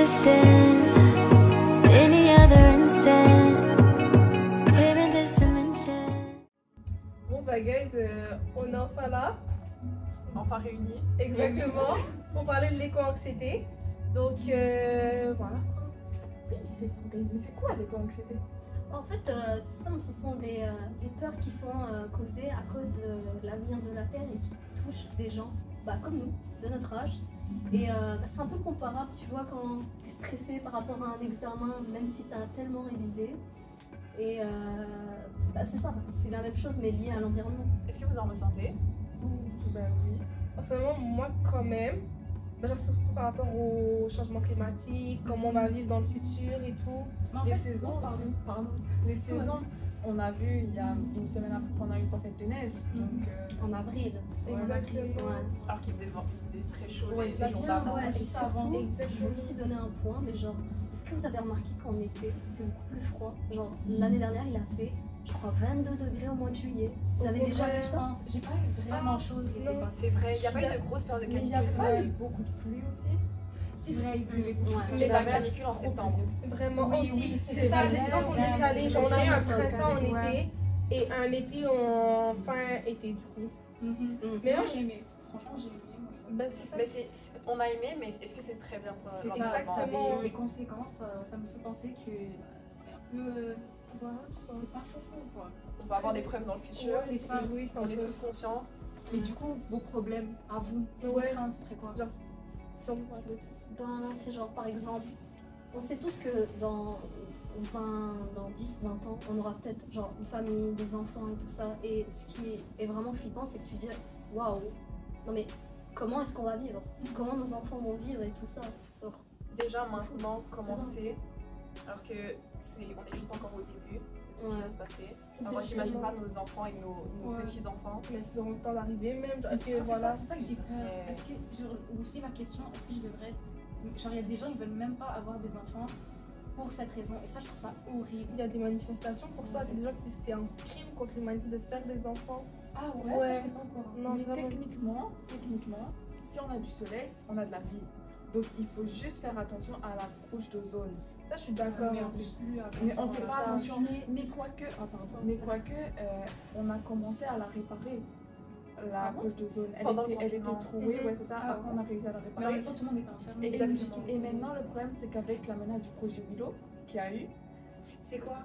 distant, any other instant, here in this dimension. Bon bah guys, on est enfin là. Enfin réunis. Exactement. Pour parler de l'éco-anxiété. Donc voilà. Oui, mais c'est quoi l'éco-anxiété? En fait, c'est simple, ce sont les peurs qui sont causées à cause de l'avenir de la Terre et qui touchent des gens comme nous, de notre âge. Et c'est un peu comparable, tu vois, quand tu es stressé par rapport à un examen, même si tu as tellement révisé. Et c'est ça, c'est la même chose mais liée à l'environnement. Est-ce que vous en ressentez? Bah oui. Personnellement, moi quand même. Genre surtout par rapport au changement climatique, comment on va vivre dans le futur et tout. Les saisons, pardon. Les saisons, on a vu il y a une semaine après qu'on a eu une tempête de neige. Donc, en avril. Exactement. Ouais. alors qu'il faisait très chaud Ouais, les ça jours vient, d'avant. Ouais, et juste surtout, avant. je vais aussi donner un point, mais genre, est-ce que vous avez remarqué qu'en été, il fait beaucoup plus froid? Genre, l'année dernière, il a fait, je crois, 22 degrés au mois de juillet. Vous avez déjà vu ça? J'ai pas eu vraiment chaud l'été non. passé. C'est vrai, il n'y a pas eu de grosse période de Mais il y canicule. a pas eu eu beaucoup de pluie aussi. C'est vrai, il pleuvait beaucoup. Ouais. Mais la avait canicule en septembre. Vraiment Oui, aussi. oui, c'est ça, les saisons sont vrai, décalées. c'est Genre on a eu un vrai. printemps en Ouais. été et un été en fin été du coup. Mais Moi ouais, j'ai aimé. Franchement, j'ai aimé. Moi, ça. bah, c'est ça. Mais on a aimé, mais est-ce que c'est très bien pour C'est ça, l'environnement? ça exactement. avait les conséquences. Ça me fait penser que un peu. Voilà, quoi. C'est pas faux quoi. On va avoir des problèmes dans le futur. Ouais, c'est ça. Oui, c'est On un est peu. tous conscients. Mais du coup, vos problèmes à vous, vos Ouais. craintes, ce serait quoi? Genre, si on parle de- C'est genre, par exemple, on sait tous que dans 10-20 ans, on aura peut-être genre une famille, des enfants et tout ça. Et ce qui est vraiment flippant, c'est que tu dis, waouh, non mais comment est-ce qu'on va vivre? Comment nos enfants vont vivre et tout ça? Alors, Déjà c'est fou. maintenant commencer, alors que on est juste encore au début de tout ce qui Ouais. va se passer. C'est Alors moi j'imagine justement- pas nos enfants et nos Ouais. petits-enfants. Mais ils auront le temps d'arriver même. C'est Parce que ça, voilà. c'est ça que j'ai peur. Ouais. Est-ce que, aussi ma question, est-ce que je devrais. Genre, il y a des gens, ils veulent même pas avoir des enfants pour cette raison. Et ça, je trouve ça horrible. Il y a des manifestations pour ça. C'est- Il y a des gens qui disent que c'est un crime contre l'humanité de faire des enfants. Ah Ouais. ça, je sais pas encore. Non, Mais vraiment. techniquement, si on a du soleil, on a de la vie. Donc il faut juste faire attention à la couche d'ozone. Ça, je suis d'accord. Mais on fait plus attention. Mais on fait à pas ça. attention. Mais quoique, on a commencé à la réparer. La Ah bon? couche d'ozone, Pendant le elle était confinement. trouée, Mhm. ouais c'est ça, Ah après bon? on a réussi à la Mais réparer. en même temps, tout le monde est enfermé. Exactement. Et maintenant le problème c'est qu'avec la menace du projet Willow qu'il y a eu, c'est quoi?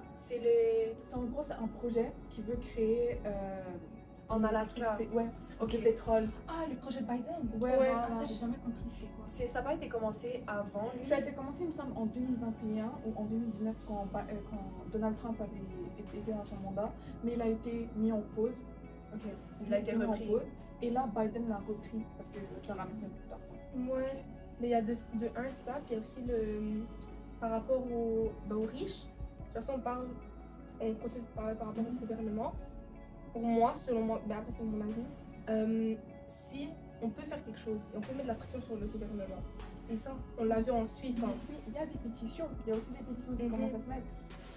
en gros c'est un projet qui veut créer En Alaska. Ouais, Ok. du pétrole. Ah, le projet de Biden. Ouais, Ouais, Ah, voilà. ça, j'ai jamais compris c'était quoi. Ça n'a pas été commencé avant lui. Ça a été commencé, il me semble, en 2021 ou en 2019 quand Donald Trump avait été dans son mandat, mais il a été mis en pause. Il a été mis en pause. Et là, Biden l'a repris parce que ça ramène plus d'argent. Ouais. Mais il y a de un ça, puis il y a aussi par rapport aux riches. De toute façon, on continue de parler par rapport au gouvernement. Pour moi, selon moi, ben après c'est mon avis, si on peut faire quelque chose, on peut mettre de la pression sur le gouvernement. Et ça, on l'a vu en Suisse. Hein. Oui, il y a des pétitions. Il y a aussi des pétitions qui Mhm. commencent à se mettre.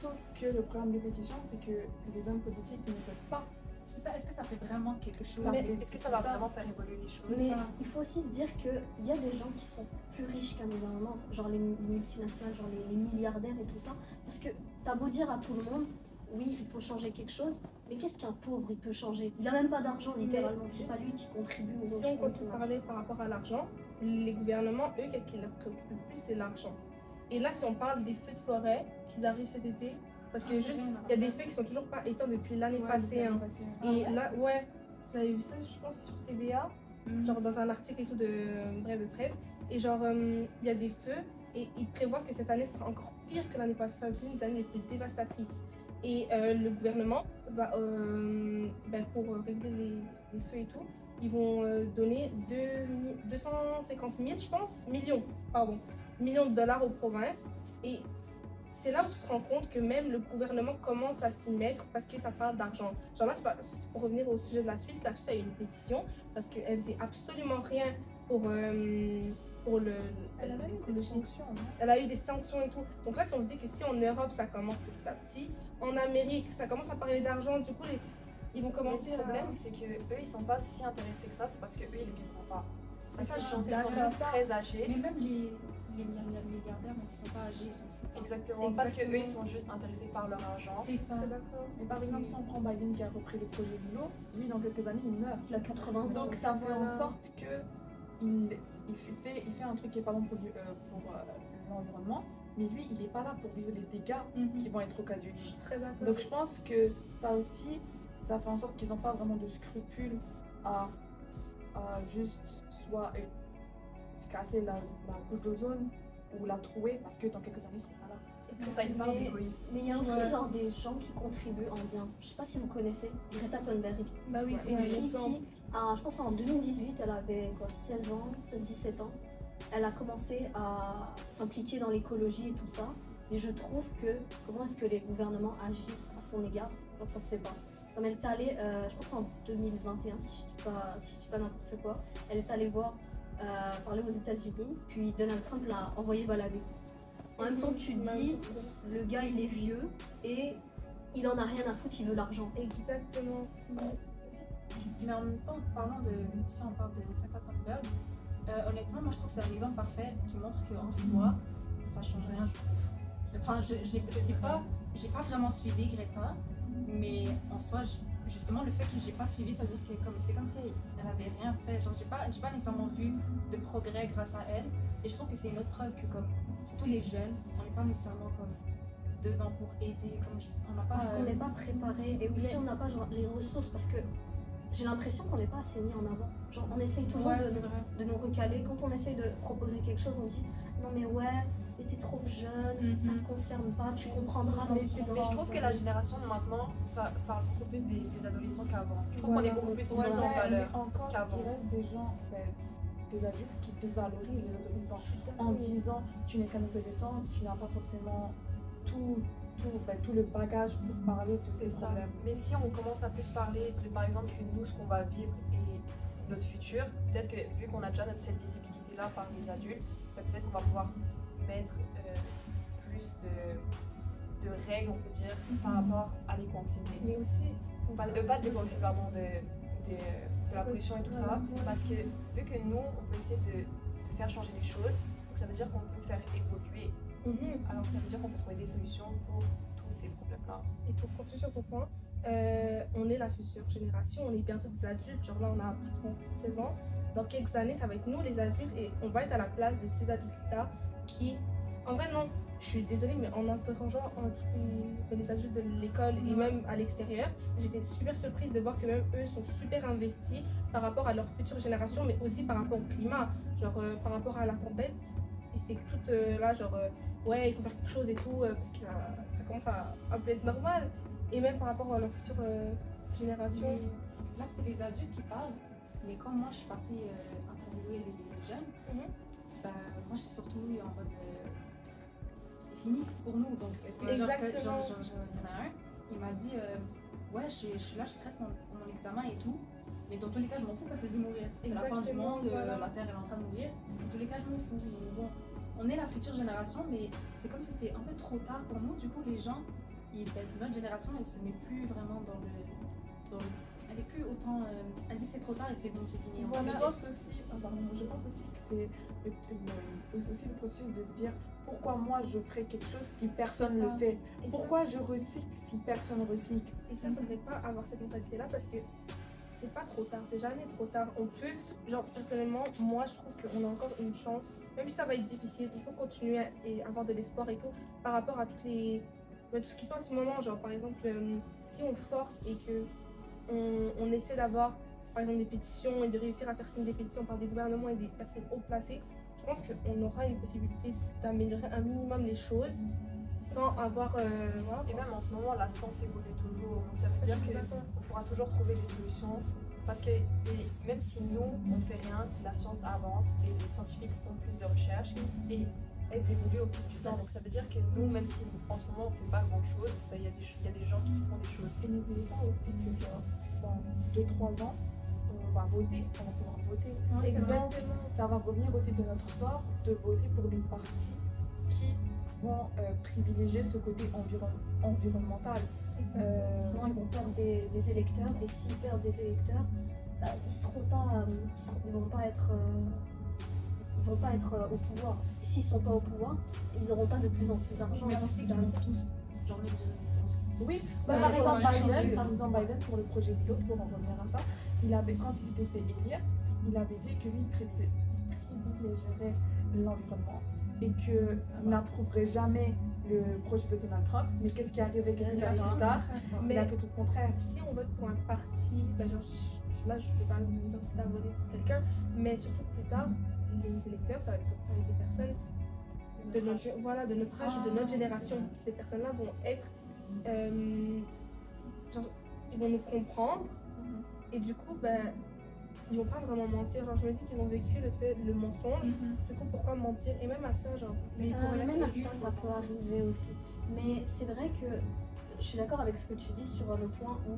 Sauf que le problème des pétitions, c'est que les hommes politiques ne peuvent pas. C'est ça, est-ce que ça fait vraiment quelque chose? Est-ce que ça va vraiment faire évoluer les choses? Mais ça. il faut aussi se dire qu'il y a des gens qui sont plus riches qu'un gouvernement, genre les multinationales, genre les milliardaires et tout ça. Parce que t'as beau dire à tout le monde, oui, il faut changer quelque chose, mais qu'est-ce qu'un pauvre il peut changer? Il a même pas d'argent littéralement, c'est pas lui qui contribue au Si on changement continue de climatique. parler par rapport à l'argent, les gouvernements, eux, qu'est-ce qui leur préoccupe le plus, c'est l'argent. Et là, si on parle des feux de forêt qui arrivent cet été, parce que juste, il y a des feux qui sont toujours pas éteints depuis l'année passée. Hein. Et là, ouais, j'avais vu ça, je pense, sur TVA, genre dans un article et tout de Bref de presse. Et genre, il y a des feux et ils prévoient que cette année sera encore pire que l'année passée. Ça va être une des années les plus dévastatrices. Et le gouvernement va, pour régler les feux et tout, ils vont donner 250 000, je pense, millions de dollars aux provinces. Et c'est là où tu te rends compte que même le gouvernement commence à s'y mettre parce que ça parle d'argent. Genre là, c'est pour revenir au sujet de la Suisse a eu une pétition parce qu'elle faisait absolument rien pour le... Elle a eu des sanctions, non? Elle a eu des sanctions et tout. Donc là, si on se dit que si en Europe, ça commence petit à petit, en Amérique, ça commence à parler d'argent, du coup, ils vont commencer Le problème, c'est que eux, ils sont pas si intéressés que ça, c'est parce que eux, ils ne vivront pas. C'est Parce ça, qu'ils je sont suis tous d'accord. très âgés. Mais même les les milliardaires, mais qui sont pas âgés, ils s'en foutent. Exactement, parce qu'eux, ils sont juste intéressés par leur argent. C'est ça. D'accord. Mais par exemple, si on prend Biden qui a repris le projet de l'eau, lui, dans quelques années, il meurt. Il a 80 ans. Donc ça fait en sorte que il fait un truc qui est pas bon pour l'environnement, mais lui, il n'est pas là pour vivre les dégâts qui vont être occasionnés. Je suis très d'accord. Donc je pense que ça aussi, ça fait en sorte qu'ils n'ont pas vraiment de scrupules à juste soit casser la couche d'ozone ou la trouer parce que dans quelques années, ils seront pas là. Et puis ça, il parle d'égoïsme. Mais il y a aussi genre des gens qui contribuent en bien. Je sais pas si vous connaissez Greta Thunberg. Bah oui, c'est Une un fille exemple. qui, je pense en 2018, elle avait quoi, 16 ans, 16-17 ans. Elle a commencé à s'impliquer dans l'écologie et tout ça. Et je trouve que comment est-ce que les gouvernements agissent à son égard, donc ça se fait pas. Comme elle est allée, je pense en 2021, si je dis pas n'importe quoi, elle est allée parler aux États-Unis, puis Donald Trump l'a envoyé balader. En même temps, tu te dis, le gars il est vieux et il en a rien à foutre, il veut l'argent. Exactement. Mais en même temps, si on parle de Greta Thunberg, honnêtement, moi je trouve que c'est un exemple parfait qui montre qu'en soi, ça change rien, je trouve. Enfin, j'ai pas vraiment suivi Greta, mais en soi, justement, le fait que j'ai pas suivi, ça veut dire que c'est comme si elle avait rien fait. Genre, j'ai pas nécessairement vu de progrès grâce à elle. Et je trouve que c'est une autre preuve que, comme, surtout les jeunes, on n'est pas nécessairement comme dedans pour aider. On n'a pas. Parce qu'on n'est pas préparé et aussi on n'a pas genre, les ressources parce que j'ai l'impression qu'on n'est pas assez mis en avant. Genre, on essaye toujours de nous recaler. Quand on essaye de proposer quelque chose, on dit non, mais ouais, mais t'es trop jeune, ça te concerne pas, tu comprendras dans 6 ans. Mais je trouve que la génération de maintenant parle beaucoup plus des adolescents qu'avant. Je trouve qu'on est beaucoup plus mis en valeur qu'avant. Il reste des gens, des adultes qui dévalorisent les adolescents en disant tu n'es qu'un adolescent, tu n'as pas forcément tout le bagage pour parler de ces problèmes. Mais si on commence à plus parler de par exemple que nous, ce qu'on va vivre et notre futur, peut-être que vu qu'on a déjà cette visibilité-là par les adultes, peut-être qu'on va pouvoir mettre plus de règles, on peut dire, par rapport à l'éco-anxiété. Mais aussi, Pas de l'éco-anxiété, pardon, de la pollution et tout ça, parce que vu que nous, on peut essayer de faire changer les choses, donc ça veut dire qu'on peut faire évoluer. Alors ça veut dire qu'on peut trouver des solutions pour tous ces problèmes-là. Et pour continuer sur ton point, on est la future génération, on est bientôt des adultes, genre là on a pratiquement 16 ans. Dans quelques années, ça va être nous les adultes et on va être à la place de ces adultes-là qui, en vrai non, je suis désolée, mais en interrogeant tous les adultes de l'école et même à l'extérieur, j'étais super surprise de voir que même eux sont super investis par rapport à leur future génération, mais aussi par rapport au climat, genre par rapport à la tempête. Ils étaient toutes là, genre ouais, il faut faire quelque chose et tout, parce que ça commence à plus être normal. Et même par rapport à leur future génération. Là, c'est les adultes qui parlent, mais quand moi je suis partie interviewer les jeunes, bah, moi j'ai surtout eu en mode c'est fini pour nous. Donc, est-ce que genre, il y en a un, il m'a dit ouais, je suis là, je stresse pour mon examen et tout, mais dans tous les cas, je m'en fous parce que je vais mourir. C'est la fin du monde, la Terre est en train de mourir. Dans tous les cas, je m'en fous. Donc, bon, on est la future génération, mais c'est comme si c'était un peu trop tard pour nous. Du coup, les gens, notre génération, elle se met plus vraiment dans le elle est plus autant. Elle dit que c'est trop tard et c'est bon, c'est fini. Voilà. Je pense aussi que c'est aussi le processus de se dire pourquoi moi je ferais quelque chose si personne ne le fait. Et pourquoi je recycle si personne recycle. Et ça, faudrait pas avoir cette mentalité-là parce que c'est pas trop tard, c'est jamais trop tard. On peut, genre personnellement, moi je trouve qu'on a encore une chance, même si ça va être difficile, il faut continuer et avoir de l'espoir et tout par rapport à tout ce qui se passe en ce moment. Genre par exemple, si on force et que on essaie d'avoir par exemple des pétitions et de réussir à faire signer des pétitions par des gouvernements et des personnes haut placées, je pense qu'on aura une possibilité d'améliorer un minimum les choses sans avoir... voilà. Et même en ce moment, la science évolue toujours, donc ça veut dire qu'on pourra toujours trouver des solutions. Parce que même si nous, on fait rien, la science avance, les scientifiques font plus de recherches et elles évoluent au fil du temps. Donc ça veut dire que nous, même si en ce moment on ne fait pas grand chose, il y a des gens qui font des choses. Et n'oubliez pas aussi que dans 2-3 ans, on va pouvoir voter. Exactement. Ça va revenir aussi de notre sort de voter pour des partis qui vont privilégier ce côté environnemental. Sinon ils vont perdre des électeurs et s'ils perdent des électeurs, bah, ils vont pas être ils vont pas être au pouvoir. Et s'ils sont pas au pouvoir, ils n'auront pas de plus en plus d'argent. Mais on sait qu'ils vont tous. J'en ai de. Oui, Ça par dépend exemple, aussi Biden, pour le projet pilote, pour en revenir à ça, quand il s'était fait élire, il avait dit que lui, il privilégierait l'environnement et qu'il n'approuverait jamais le projet de Donald Trump. Mais qu'est-ce qui est arrivé quelques années plus tard? Il a fait tout le contraire. Si on vote pour un parti, ben genre, là je ne vais pas nous inciter à voter pour quelqu'un, mais surtout plus tard, les électeurs, ça va être des personnes de notre, voilà, de notre âge, de notre génération. Ces personnes-là vont être, genre, ils vont nous comprendre, et du coup, ben, ils vont pas vraiment mentir. Genre, je me dis qu'ils ont vécu le mensonge, du coup, pourquoi mentir? Et même à ça, genre, même à ça, ça peut arriver aussi. Mais c'est vrai que je suis d'accord avec ce que tu dis sur le point où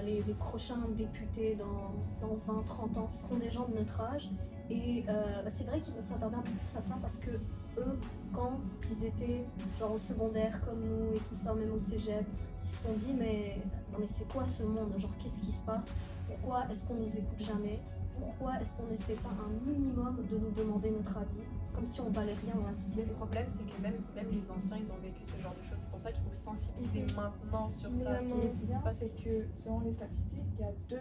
les prochains députés dans 20-30 ans seront des gens de notre âge. Et c'est vrai qu'ils vont s'attarder un peu plus à ça parce que eux, quand ils étaient genre au secondaire comme nous et tout ça, même au cégep, ils se sont dit mais non mais c'est quoi ce monde? Genre qu'est-ce qui se passe? Pourquoi est-ce qu'on nous écoute jamais? Pourquoi est-ce qu'on n'essaie pas un minimum de nous demander notre avis? Comme si on valait rien dans la société. Le problème, c'est que même les anciens, ils ont vécu ce genre de choses. C'est pour ça qu'il faut sensibiliser maintenant sur ça. Ce qui est bien, c'est que selon les statistiques, il y a 2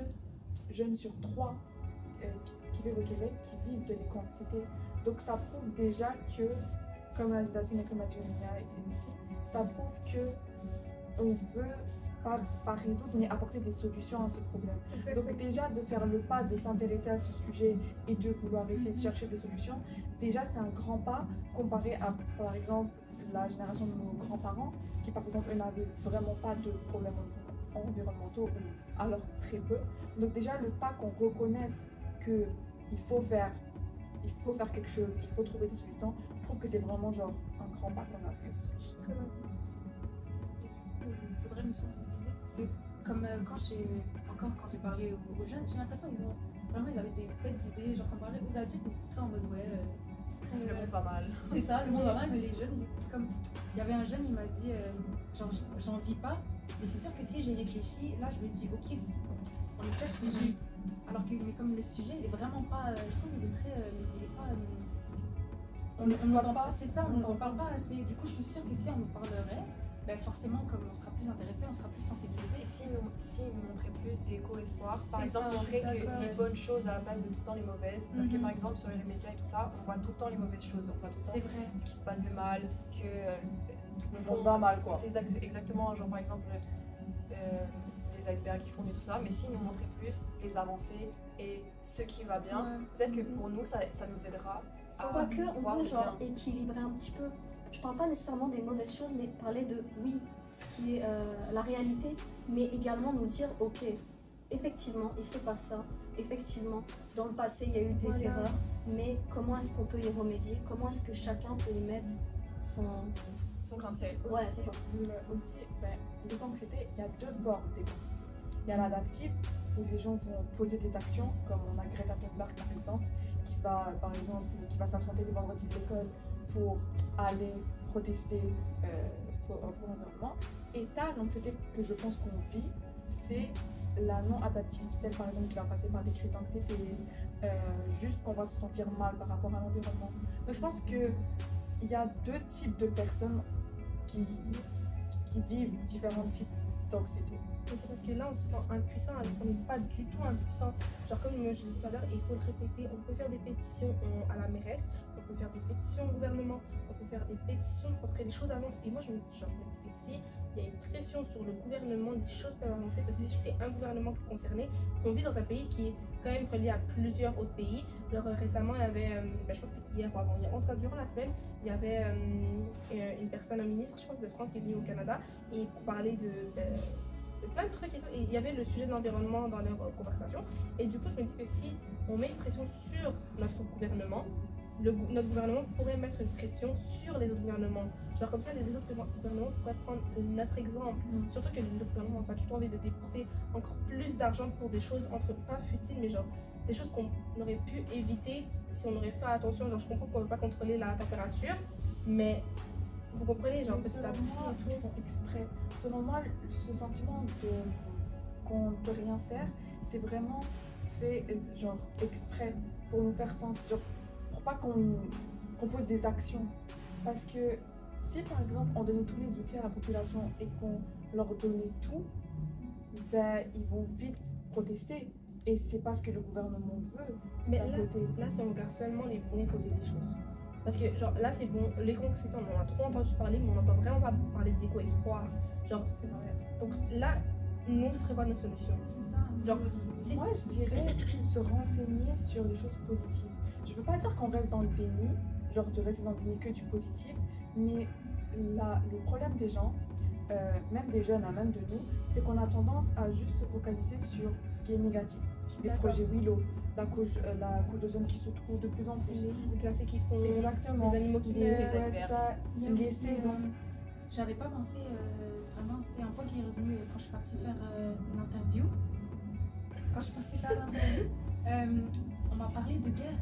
jeunes sur 3 qui vivent au Québec qui vivent de l'éco-anxiété. Donc ça prouve déjà que, comme l'a dit Dacine et comme l'a dit Omiya et aussi, ça prouve que on veut pas résoudre mais apporter des solutions à ce problème. Donc déjà de faire le pas de s'intéresser à ce sujet et de vouloir essayer de chercher des solutions, déjà c'est un grand pas comparé à par exemple la génération de nos grands-parents qui par exemple eux n'avaient vraiment pas de problèmes environnementaux ou alors très peu. Donc déjà le pas qu'on reconnaisse qu'il faut faire quelque chose, il faut trouver des solutions, je trouve que c'est vraiment genre un grand pas qu'on a fait aussi. Et du coup, il faudrait nous sensibiliser parce que comme quand j'ai parlé aux jeunes, j'ai l'impression qu'ils avaient des bêtes d'idées, genre quand on parlait aux adultes, ils étaient très en mode le monde va mal. C'est ça, le monde va mal, mais les jeunes, ils étaient comme. Il y avait un jeune, il m'a dit, genre, j'en vis pas, mais c'est sûr que si j'ai réfléchi, là, je me dis, ok, on est peut-être foutu. Alors que, mais comme le sujet, il est vraiment pas. Je trouve qu'il est très. Il est pas. On nous en parle, c'est ça, on nous en parle pas assez. Du coup, je suis sûre que si on nous parlerait, ben forcément, comme on sera plus intéressé, on sera plus sensibilisé. Et si nous montraient plus d'éco-espoir, par C'est exemple, ça, montrer c'est ça. les bonnes choses à la place de tout le temps les mauvaises. Parce que par exemple, sur les médias et tout ça, on voit tout le temps les mauvaises choses. On voit tout le C'est temps vrai. ce qui se passe de mal, que Le monde va mal quoi. c'est exactement, genre par exemple, les icebergs qui font et tout ça. Mais si nous montraient plus les avancées et ce qui va bien, peut-être que pour nous, ça nous aidera. Quoique, on voir peut le genre bien. équilibrer un petit peu. Je parle pas nécessairement des mauvaises choses, mais parler de oui, ce qui est la réalité, mais également nous dire ok, effectivement, il se passe ça. Effectivement, dans le passé, il y a eu des erreurs, mais comment est-ce qu'on peut y remédier? Comment est-ce que chacun peut y mettre Son grain de sel. Ouais, c'est ça. Aussi, l'éco-anxiété, il y a 2 formes d'éco-anxiété. Il y a l'adaptive, où les gens vont poser des actions, comme on a Greta Thunberg par exemple, qui va s'absenter les vendredis de l'école pour aller protester pour l'environnement. Et l'anxiété que je pense qu'on vit, c'est la non-adaptive, celle par exemple qui va passer par des crises d'anxiété, juste qu'on va se sentir mal par rapport à l'environnement. Donc je pense qu'il y a 2 types de personnes qui vivent différents types d'anxiété. Mais c'est parce que là, on se sent impuissant alors qu'on n'est pas du tout impuissant. Genre, comme je disais tout à l'heure, il faut le répéter. On peut faire des pétitions à la mairesse, on peut faire des pétitions au gouvernement, on peut faire des pétitions pour que les choses avancent. Et moi, je me dis que si il y a une pression sur le gouvernement, les choses peuvent avancer. Parce que si c'est un gouvernement qui est concerné, on vit dans un pays qui est quand même relié à plusieurs autres pays. Genre, récemment, il y avait, je pense que c'était hier ou avant-hier, en tout cas, durant la semaine, il y avait une personne, un ministre, je pense, de France qui est venu au Canada, et pour parler de plein de trucs et tout. Et il y avait le sujet de l'environnement dans leur conversation. Et du coup, je me dis que si on met une pression sur notre gouvernement, notre gouvernement pourrait mettre une pression sur les autres gouvernements. Genre comme ça, les autres gouvernements pourraient prendre notre exemple. Surtout que les autres gouvernements n'ont pas du tout envie de débourser encore plus d'argent pour des choses entre pas futiles, mais genre des choses qu'on aurait pu éviter si on aurait fait attention. Genre je comprends qu'on ne peut pas contrôler la température, mais vous comprenez, genre petit à petit et tout. Ils font exprès. Selon moi, ce sentiment qu'on ne peut rien faire, c'est vraiment fait genre exprès pour nous faire sentir, pour pas qu'on pose des actions. Parce que si par exemple on donnait tous les outils à la population et qu'on leur donnait tout, ben ils vont vite protester. Et c'est pas ce que le gouvernement veut. Mais d'un côté. là, si on regarde seulement les bons côtés des choses. Parce que, genre, là, c'est bon, l'éco-anxiété, on en a trop entendu parler, mais on n'entend vraiment pas parler d'éco-espoir. Genre, C'est vrai. donc là, nous, ce serait pas nos solutions. C'est ça. Genre, si, Moi, je dirais se renseigner sur les choses positives. Je veux pas dire qu'on reste dans le déni, genre de rester dans le déni que du positif, mais le problème des gens, même des jeunes, hein, même de nous, c'est qu'on a tendance à juste se focaliser sur ce qui est négatif. Les d'accord. projets Willow, la couche d'ozone qui se trouve de plus en plus. les glaciers qui font, Exactement. les animaux qui Les, meurent. ouais, c'est ça, Il y a les aussi, saisons. J'avais pas pensé vraiment, c'était un point qui est revenu quand je suis partie faire l'interview. Quand je suis partie faire l'interview, on m'a parlé de guerre.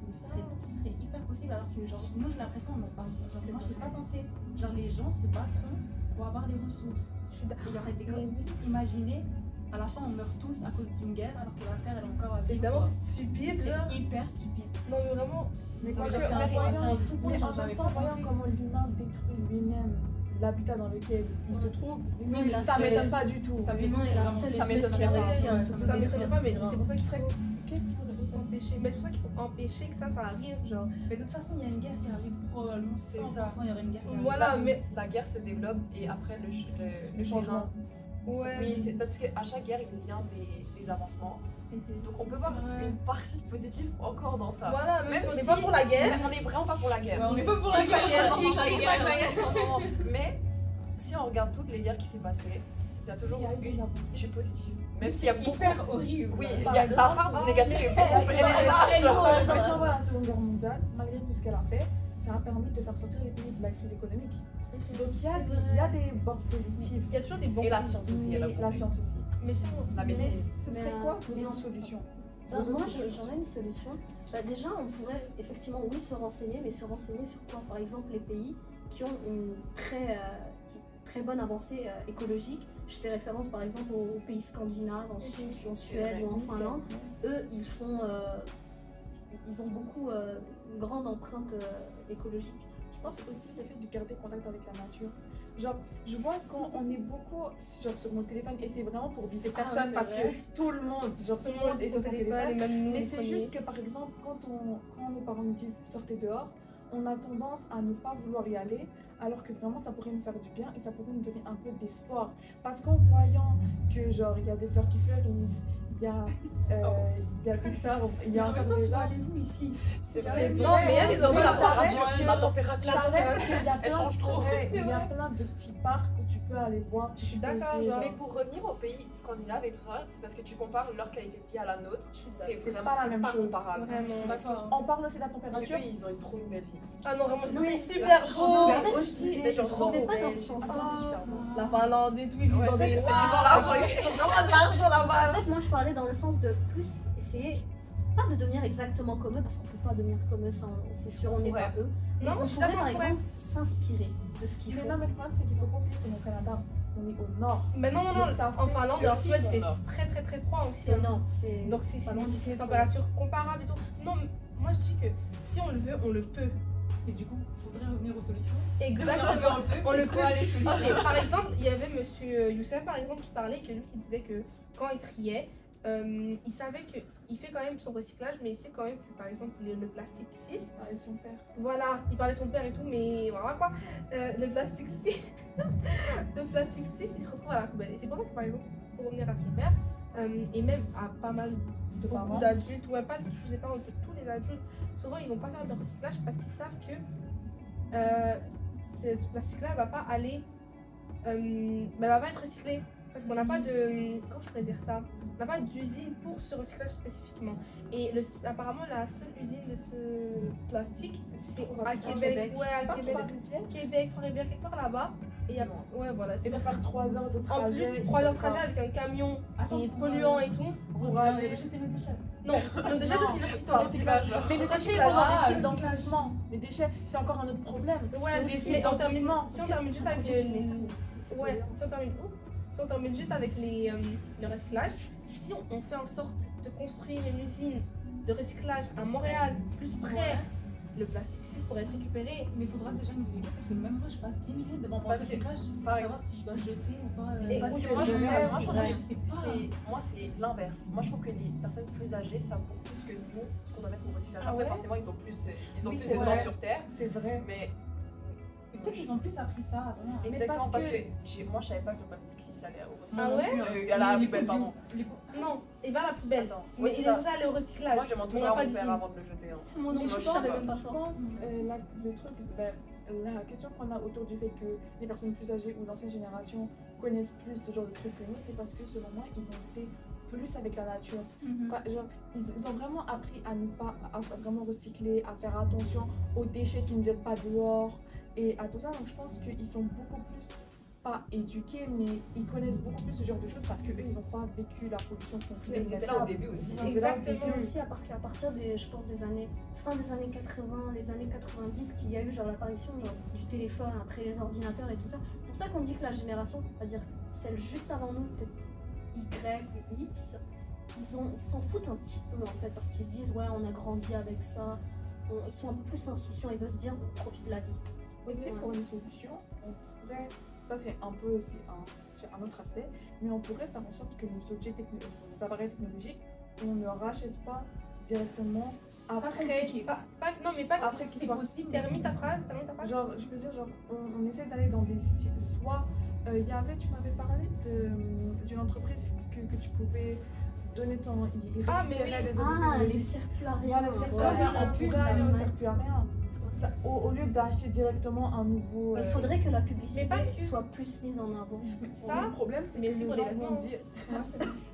Mais ce serait hyper possible alors que genre, nous j'ai l'impression qu'on en parle. Genre, moi j'ai pas pensé. Genre les gens se battront pour avoir les ressources. Et il y aurait des gars. Imaginez, à la fin on meurt tous à cause d'une guerre alors que la terre elle est encore à C'est vivre. évidemment Ce stupide. serait hyper stupide. Non, mais vraiment, Mais Parce parce que que, c'est un point, c'est un fou point, mais genre, en j'avais même pas temps, voyant pensé. comment l'humain détruit lui-même l'habitat dans lequel il se trouve, mais la ça seule- m'étonne pas du tout. Ça L'humain est la seule ça espèce qui a m'étonnerait réussi pas. à Ouais, se ça ça détruire. m'étonnerait pas, mais C'est c'est grave. pour ça qu'il serait. Qu'est-ce qu'il faudrait s'empêcher? Mais c'est pour ça qu'il faut empêcher que ça arrive, genre. Mais de toute façon, il y a une guerre qui arrive probablement 100%. Il y aura une guerre qui arrive. Voilà, mais. La guerre se développe et après le changement. terrain. Ouais. Oui, c'est parce qu'à chaque guerre, il vient des avancements. Donc on peut C'est voir vrai. une partie positive encore dans ça. Voilà, même Même si on n'est si- pas pour la guerre. Mais on n'est vraiment pas pour la guerre. Ouais, on n'est pas pour la guerre. Exactement, on est pour la guerre. exactement. Mais si on regarde toutes les guerres qui s'est passées, il y a toujours Il y a eu des une avancées. chute positive. Même s'il y a beaucoup. hyper horrible. Oui, Par il y a la exemple, part négative est beaucoup. elle Elle est est là, très genre. lourde. Par exemple, la Seconde Guerre mondiale, malgré tout ce qu'elle a fait, ça a permis de faire sortir les pays de la crise économique. Donc il y a des bords positifs. Il y a toujours des bons Et la côtés. science aussi, elle a Mais la beaucoup. science aussi. Mais si on. La Mais médecine. ce serait Mais, quoi mais une non. solution? Moi, j'aurais une solution. Bah, déjà, on pourrait effectivement, oui, se renseigner, mais se renseigner sur quoi? Par exemple, les pays qui ont une très bonne avancée écologique. Je fais référence par exemple aux pays scandinaves, en Suède ou en Finlande. Eux, ils ont beaucoup une grande empreinte écologique. Je pense aussi le fait de garder contact avec la nature. Genre, je vois quand on est beaucoup genre, sur mon téléphone et c'est vraiment pour viser personne c'est parce vrai. que tout le monde, genre Tout le monde est sur son téléphone et même nous. Mais les c'est premiers. juste que par exemple, quand nos parents nous disent sortez dehors, on a tendance à ne pas vouloir y aller alors que vraiment ça pourrait nous faire du bien et ça pourrait nous donner un peu d'espoir. Parce qu'en voyant que genre il y a des fleurs qui fleurissent, il y a des arbres, il y a En même encore temps, tu des vois, arbres. allez-vous ici? C'est C'est vrai. vrai. Non, mais il y a des Mais endroits, ça la reste température. que- La température, Ça reste qu'il y a elle plein change de trop. forêts, C'est il y a vrai. plein de petits parcs où tu peux aller voir. Je suis tu peux d'accord, essayer, genre. Mais pour revenir aux pays scandinaves et tout ça, c'est parce que tu compares leur qualité de vie à la nôtre. C'est C'est vraiment pas la même chose. comparable. Vraiment. Parce D'accord. On parle aussi de la que température. eux, ils ont une trop une belle vie. Ah non, vraiment, Non, mais c'est super c'est- beau. En fait, aussi, c'est les gens c'est sont pas dans belles. ce sens-là. Ah, c'est super beau. La Finlande et tout, ils vivent Ouais, dans des. ils ont l'argent. Ils ont vraiment l'argent là-bas. En fait, moi, je parlais dans le sens de plus essayer, pas de devenir exactement comme eux, parce qu'on peut pas devenir comme eux, ça, c'est sûr, on n'est Ouais. pas eux. Mais Non, on je suis pourrait, d'accord, par ouais. exemple, s'inspirer de ce qu'ils Mais font. non, mais le problème, c'est qu'il faut pas oublier que au Canada, on est au nord. Mais non, Donc ça en fait- Finlande et en eux aussi Suède, il sont fait nord. très très très froid aussi. C'est énorme, c'est. Donc c'est pas loin du des cercle. températures comparables et tout. Non, moi je dis que si on le veut, on le peut. Et du coup, il faudrait revenir aux solutions. Exactement. On le C'est quoi les solutions? Ok, par exemple, il y avait monsieur Youssef par exemple qui parlait que lui qui disait que quand il triait, il savait qu'il fait quand même son recyclage, mais il sait quand même que par exemple le plastique 6, Avec son père. voilà, il parlait de son père et tout, mais voilà quoi, le plastique 6, le plastique 6 il se retrouve à la poubelle. Et c'est pour ça que par exemple, pour revenir à son père, et même à pas mal De beaucoup parents. d'adultes, ouais, pas je sais pas, tous les adultes, souvent ils vont pas faire de recyclage parce qu'ils savent que ce plastique-là va pas aller, va pas être recyclé. Parce qu'on n'a pas de. Comment je pourrais dire ça? On n'a pas d'usine pour ce recyclage spécifiquement. Et apparemment, la seule usine de ce plastique, c'est à Québec. Ouais, à Québec. Québec, Trois-Rivières, quelque part là-bas. Et C'est loin. ouais, voilà. Et C'est pour pour faire 3 heures de en trajet. plus, 3 heures de trajet avec un camion qui est polluant et tout. Pour aller jeter nos déchets. Non, non déjà, ça, c'est notre histoire. Par recyclage, là. Mais les déchets, Recyclage. on Ah, les dans le classement. Les déchets, c'est encore un autre problème. Ouais, mais C'est si on termine, d'enfouissement. si on termine juste avec ouais, si on termine juste avec le recyclage, si on fait en sorte de construire une usine de recyclage à Montréal, plus près le plastique 6 pourrait être récupéré. Mais il faudra déjà nous expliquer parce que même moi je passe 10 minutes devant mon Parce que, recyclage pour par savoir si je dois jeter ou pas. Et Parce oui, que c'est moi, je vrai, sais pas. Moi, c'est l'inverse. Moi, je trouve que les personnes plus âgées savent beaucoup plus que nous ce qu'on doit mettre au recyclage. Ah Après, ouais? forcément, ils ont plus, Oui, plus c'est de vrai. temps sur Terre. C'est vrai. Mais Peut-être qu'ils ont plus appris ça avant. exactement, parce parce que- que moi, je savais pas que le plastique 6 allait au recyclage. Ah ouais? À la Les poubelle, pardon. Non, il va à la poubelle. Attends. Mais Ouais, il c'est est ça. censé aller au recyclage. Moi, je demande On toujours l'a à pas mon dit. père avant de le jeter. Hein. Moi non Moi, plus, je je savais sais même pas Je ça. pense le truc, la question qu'on a autour du fait que les personnes plus âgées ou l'ancienne génération connaissent plus ce genre de trucs que nous, c'est parce que selon moi, ils ont été plus avec la nature. Genre, ils ont vraiment appris à ne pas à vraiment recycler, à faire attention aux déchets qu'ils ne jettent pas dehors et à tout ça. Donc je pense qu'ils sont beaucoup plus, pas éduqués, mais ils connaissent beaucoup plus ce genre de choses parce qu'eux, ils n'ont pas vécu la pollution qu'on Ils étaient là au début aussi. Exactement. C'est aussi parce qu'à partir des, je pense, des années, fin des années 80, les années 90, qu'il y a eu genre l'apparition genre, du téléphone, après les ordinateurs et tout ça. C'est pour ça qu'on dit que la génération, on va dire celle juste avant nous, peut-être Y ou X, ils s'en foutent un petit peu en fait, parce qu'ils se disent ouais, on a grandi avec ça. Ils sont un peu plus insouciants, ils veulent se dire on profite de la vie. Aussi, pour une solution, on pourrait, ça c'est un autre aspect, mais on pourrait faire en sorte que nos appareils technologiques, on ne rachète pas directement après. Non, mais pas Après si qu'il c'est soit- possible. Termine ta phrase. Genre, je veux dire, genre, on essaie d'aller dans des sites, soit, tu m'avais parlé d'une entreprise que tu pouvais donner ton. Ils Ah, mais récupéraient oui. les objets Ah, les technologiques. circulariens. Voilà, c'est ouais. ça, mais on Ouais. pourrait aller au Ouais. circulariens. Au lieu d'acheter directement un nouveau. Il faudrait que la publicité Mais pas que. soit plus mise en avant. Ça, le problème, c'est mais que aussi les pour gens les vont vêtements. dire.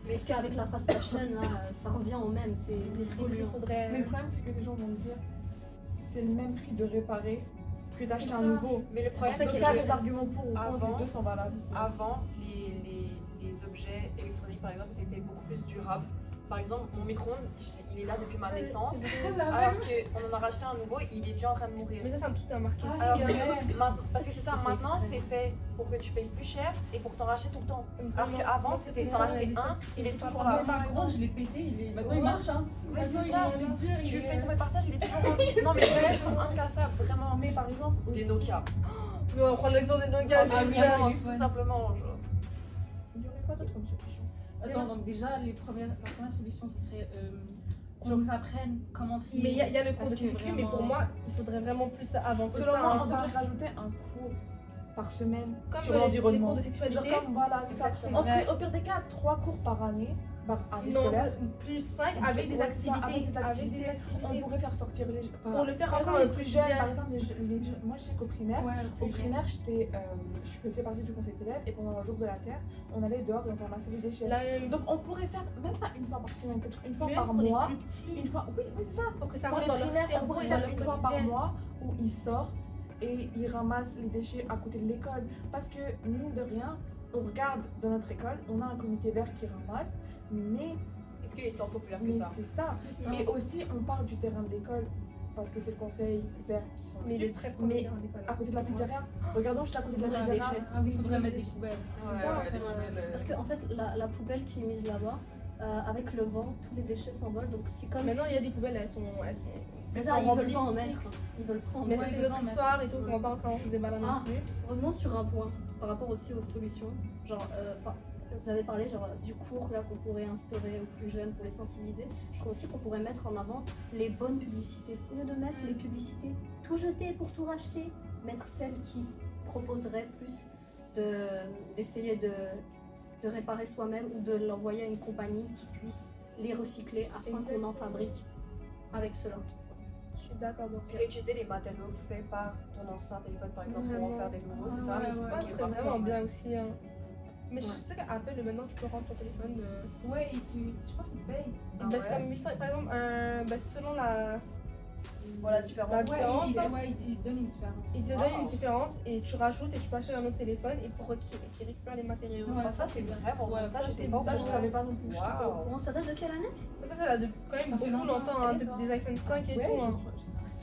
Parce qu'avec la fast fashion, là, ça revient au même, c'est polluant. faudrait. Mais le problème, c'est que les gens vont dire c'est le même prix de réparer que d'acheter C'est un ça. nouveau. Mais le problème, ça Donc qu'il là, y a les arguments pour ou contre, Avant- les deux sont valables. avant, les objets électroniques, par exemple, étaient beaucoup plus durables. Par exemple, mon micro-ondes, il est là depuis ma naissance, alors qu'on en a racheté un nouveau, il est déjà en train de mourir. Mais ça, c'est tout un marketing. Alors c'est que, parce que c'est ça, C'est fait maintenant exprès. c'est fait pour que tu payes plus cher et pour t'en racheter tout le temps. Alors Vraiment. qu'avant Non, c'était c'est t'en ça, racheter les un, statistiques, il est faut pas toujours penser. là. Par exemple, je l'ai pété, maintenant il Ouais. marche. Hein. Ouais, c'est Maintenant, ça. il est dur, Tu il le fais est. tomber par terre, il est toujours là. Non mais ils sont incassables, vraiment. Mais par exemple, Les Nokia. Mais on prend l'exemple des Nokia. Ah, juste oui, là. oui. tout simplement. Genre. il y aurait quoi d'autre comme solution? Attends, donc déjà, la première solution, ce serait qu'on nous apprenne comment trier. Mais il y a le cours de Parce que sécu, mais vraiment- pour moi, il faudrait vraiment plus avancer. Selon ça, moi, hein. on devrait rajouter un cours par semaine Comme sur les l'environnement. cours de sexualité. Genre comme, voilà, c'est ça. Exactement. On ferait au pire des cas 3 cours par année Non, scolaire. plus 5 avec des Ouais, activités. ça, avec des Avec activités. des On activités. pourrait faire sortir les Pour le faire par exemple, ensemble, les plus jeunes. Par exemple, moi je sais qu'au primaire, au primaire, je faisais partie du conseil d'élèves et pendant le jour de la Terre, on allait dehors et on ramassait les déchets. Donc on pourrait faire même pas une fois par semaine, peut-être une fois par mois. Plus petits. Une fois, oui, c'est ça. Pour que ça Pour rentre les dans leur primaires, on cerveau pourrait et dans faire leur une fois par quotidien. mois où ils sortent et ils ramassent les déchets à côté de l'école. Parce que, mine de rien, on regarde dans notre école, on a un comité vert qui ramasse, mais Est-ce qu'il est tant populaire que ça? c'est ça. Et aussi, on parle du terrain de l'école parce que c'est le conseil vert qui s'en Mais il est occupe. très Mais premier à l'école. à côté de la pizzeria, regardons juste à côté de la Ouais, pizzeria. déchets. Ah oui, il faudrait mettre des poubelles. Ouais, ça, ouais, les poubelles, Parce qu'en fait, la poubelle qui est mise là-bas, avec le vent, tous les déchets s'envolent. Donc c'est comme Maintenant, si. il y a des poubelles, elles sont. C'est elles ça, sont ils veulent remplies. pas en mettre. Ils veulent pas en Mais mettre. ça, c'est Ouais, notre dedans, histoire et tout, on va pas encore en débat là non Ah. plus. Revenons sur un point par rapport aussi aux solutions. Genre, vous avez parlé genre, du cours là qu'on pourrait instaurer aux plus jeunes pour les sensibiliser. Je trouve aussi qu'on pourrait mettre en avant les bonnes publicités. Au lieu de mettre les publicités tout jeter pour tout racheter, mettre celles qui proposeraient plus d'essayer de réparer soi-même ou de l'envoyer à une compagnie qui puisse les recycler afin qu'on en fabrique avec cela. Je suis d'accord. Donc, Réutiliser les matériaux faits par ton ancien téléphone, par exemple, pour en faire des nouveaux, c'est ça? Ouais, Ok, ça serait parfait. vraiment bien aussi. Hein. Mais je Ouais. sais qu'Apple, maintenant, tu peux rendre ton téléphone. Ouais, et je pense qu'ils payent. Ah Bah, ouais? c'est comme 800, par exemple, selon la. Voilà, différence. La Ouais, différence, il donne une différence. Il te Wow. donne une différence et tu rajoutes et tu peux acheter un autre téléphone et pour qui récupère les matériaux. Ouais. Ah, ça, c'est vraiment bon. Ouais, Ça, ça, j'étais c'est- pas au Ça, je courant. savais pas non plus. Je suis pas au Waouh. courant. Ça date de quelle année? Ça date de quand même Ça fait beaucoup longtemps. longtemps, hein, des iPhone 5 et Ouais, tout. je Hein. crois.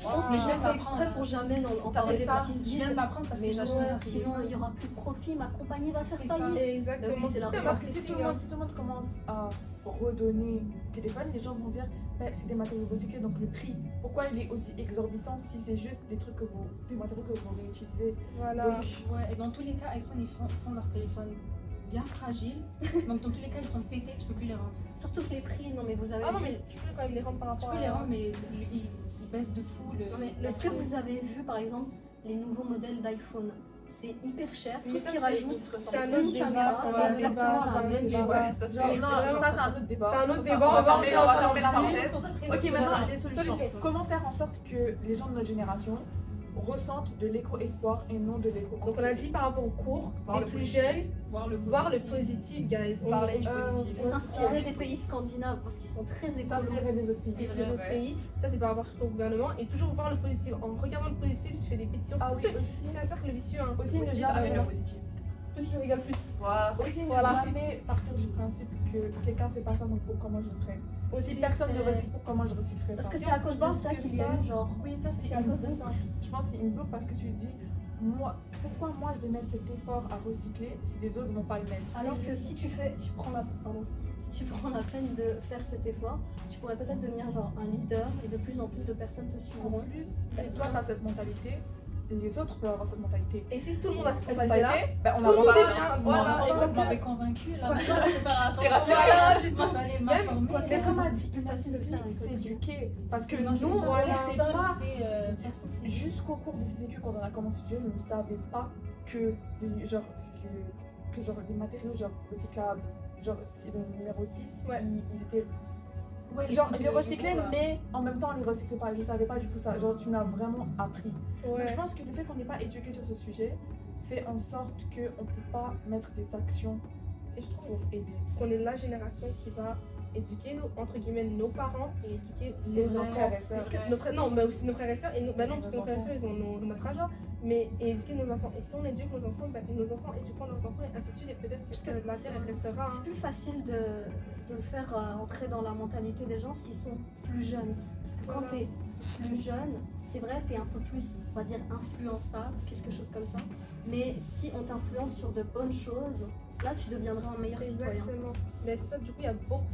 Je pense que je le fais exprès pour jamais en parler parce qu'ils se Je viens de disent m'apprendre parce que mais j'ai acheté un sinon téléphone. il n'y aura plus de profit, ma compagnie va faire C'est ça. faillite. Exactement. Oui, c'est la Parce que si tout le monde commence à redonner téléphone, les gens vont dire c'est des matériaux recyclés, donc le prix, pourquoi il est aussi exorbitant si c'est juste des matériaux que vous réutilisez. Voilà. Donc, Ouais, et dans tous les cas, iPhone, ils font leur téléphone bien fragile. Donc dans tous les cas, ils sont pétés, tu peux plus les rendre. Surtout que les prix, non mais vous avez Ah non, vu. mais tu peux quand même les rendre par Tu rapport peux les rendre, mais ils baissent de fou. Non mais le est-ce que prix. vous avez vu par exemple les nouveaux modèles d'iPhone? C'est hyper cher, tout Mais ce ça, qui c'est- rajoute, c'est c'est un une autre débat, caméra, ça, c'est un exactement débat, la même débat. chose. ouais, ça, Genre, ça c'est un autre débat. C'est un autre Ça, débat, on va fermer la On va parenthèse. se concentrer Ok, sur maintenant ça. les solutions. Comment faire en sorte que les gens de notre génération ressentent de l'éco-espoir et non de l'éco-anxiété? Donc on a dit par rapport aux cours, Voir les le plus positif. jeunes, voir le voir le positif, guys. Parler du positif. S'inspirer des pays scandinaves parce qu'ils sont très écolos. S'inspirer des autres pays. des vrai, autres ouais. pays. Ça, c'est par rapport surtout au gouvernement. Et toujours voir le positif. En regardant le positif, tu fais des pétitions. Ah oui, C'est aussi. un cercle vicieux. Hein. Aussi ne Positif avec le jamais, positif. Plus tu regardes plus. Voilà. aussi ne Voilà. jamais partir du principe que quelqu'un fait pas ça, donc pourquoi moi je le ferais. Aussi, Si personne ne c'est- recycle, pourquoi moi je recyclerais Parce pas. que c'est à cause Je de pense ça que qu'il y a eu genre. Oui, ça C'est à cause de ça. Je pense que c'est une boucle parce que tu te dis, moi, pourquoi moi je vais mettre cet effort à recycler si les autres vont pas le mettre? Alors que si tu prends la peine de faire cet effort, tu pourrais peut-être devenir genre un leader et de plus en plus de personnes te En suivront. plus, si toi t'as cette mentalité, les autres peuvent avoir cette mentalité. Et si tout le monde a cette Cette mentalité-là, mentalité, ben, on tout le monde avance est pas. bien. Voilà, Franchement, vous exactement. m'avez convaincu là. Maintenant, je vais faire attention. Voilà, c'est Moi, tout. je vais aller Même m'informer. Mais comme a dit, plus une facile de aussi, faire avec le s'éduquer. Parce que Non, c'est nous, ça, on ne personne sait pas. personne sait. Jusqu'au cours de ces études, quand on a commencé à étudier, on ne savait pas que, genre, que genre, des matériaux genre, recyclables, genre c'est le numéro 6, Ouais. ils étaient. Ouais, Genre, ils les recyclaient, voilà. mais en même temps, on les recyclait pas. Je savais pas du tout ça. Genre, tu m'as vraiment appris. Donc, Ouais. je pense que le fait qu'on n'ait pas éduqué sur ce sujet fait en sorte qu'on ne peut pas mettre des actions Et je trouve pour aider. qu'on est la génération qui va éduquer entre guillemets nos parents et éduquer Nos nos enfants. frères et sœurs. Parce que nos frères, non, mais aussi nos frères et sœurs, et bah non, parce que nos frères et enfants. sœurs ils ont notre âge, hein, mais et éduquer nos enfants. Et si on éduque nos enfants, bah, nos enfants éduqueront leurs enfants et ainsi de suite, et peut-être Parce que que la terre elle restera. C'est Hein. plus facile de le faire entrer dans la mentalité des gens s'ils sont plus jeunes. Parce que quand Voilà. tu es plus jeune, c'est vrai, tu es un peu plus, on va dire, influençable, quelque chose comme ça. Mais si on t'influence sur de bonnes choses, là tu deviendras un meilleur citoyen. Exactement. Mais c'est ça, du coup, il y a beaucoup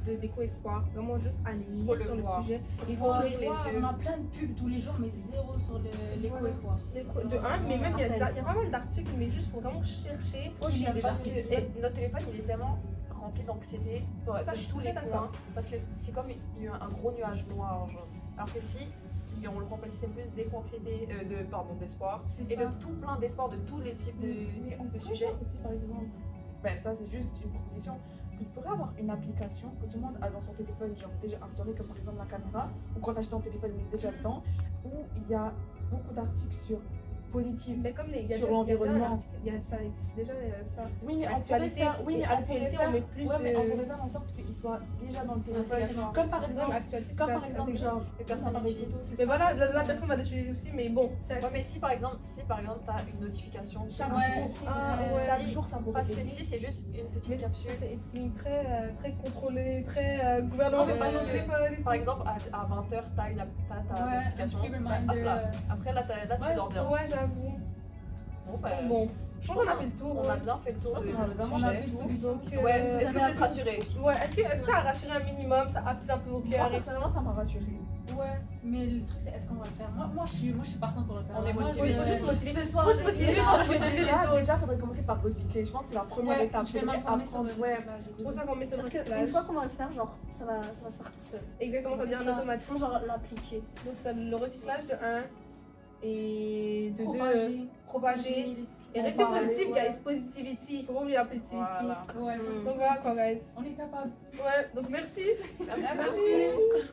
d'éco-espoir. Vraiment, juste aller Faut lire le sur le voir. sujet. Il Faut faut aller le les voir. On a plein de pubs tous les jours, mais zéro sur l'éco-espoir. De un, mais même il y a pas mal d'articles, mais juste faut vraiment chercher. Faut Qu'il y ait des parce que articles. et notre téléphone il est tellement rempli d'anxiété Ça, de je suis tous très les d'accord. coins parce que c'est comme il y a un gros nuage noir genre. Alors que si on le remplissait plus d'éco-anxiété, d'espoir C'est et de ça. tout plein d'espoir de tous les types Mais on de peut sujets. voir aussi, par exemple, ben ça c'est juste une proposition. Il pourrait avoir une application que tout le monde a dans son téléphone, genre déjà installée, comme par exemple la caméra, ou quand tu achètes ton téléphone, il est déjà dedans, où il y a beaucoup d'articles sur positif. Mais comme les Sur l'environnement. il y a ça existe déjà ça. Oui, mais C'est on pourrait actualité. faire, oui, Et mais on pourrait actualité, faire, on met plus ouais, mais on de- pourrait faire en sorte qu'il soit déjà dans le téléphone. Obligatoire. Comme par exemple, actualité, c'est comme déjà par exemple, intégré. genre, que personne dans les n'utilise. photos, c'est Mais ça. voilà, la personne va l'utiliser aussi, mais bon, c'est Ouais, mais si par exemple t'as une notification Chaque Ouais, jour, c'est Ah, vrai. ouais. chaque jour, ça pourrait parce que t'aider. si c'est juste une petite Mais capsule. ça fait it's très contrôlé, très gouvernement Non, mais fait parce pas que, le téléphone et tout. Par exemple à 20h t'as ta Ouais, un notification. petit Bah, reminder. hop là. Après là tu dors bien. Ouais, j'avoue. Bon, bah, Bon, je pense qu'on a fait le tour. on ouais. a bien fait le tour de On a notre vraiment On a sujet. plus de solutions. Donc, Ouais, euh, est-ce que vous êtes rassurés? ouais, est-ce que ça a rassuré un minimum, ça apise un peu vos Moi, cœurs et personnellement, ça m'a rassurée. Ouais, mais le truc c'est est-ce qu'on va le faire? Moi je suis partante pour le faire. On est Moi, motivés. je- Faut juste motiver. Ce soir, Faut se je- motiver, déjà, faut se motiver les autres. Déjà, faudrait commencer par recycler. Je pense que c'est la première Ouais, étape. je vais Faudrait m'informer sur le apprendre, ouais. recyclage. Faut s'informer sur le Parce qu'une recyclage. fois qu'on va le faire, genre, ça va se faire tout seul. Exactement, ça devient un automatique. Faut genre l'appliquer. Donc ça, le recyclage de 1 et de 2, Propager. propager. Et On restez parle, positif, ouais. guys. Positivity. Il faut pas oublier la positivity. Voilà. Ouais, Donc voilà quoi, guys. on est capable. Ouais, donc merci. Merci. Merci.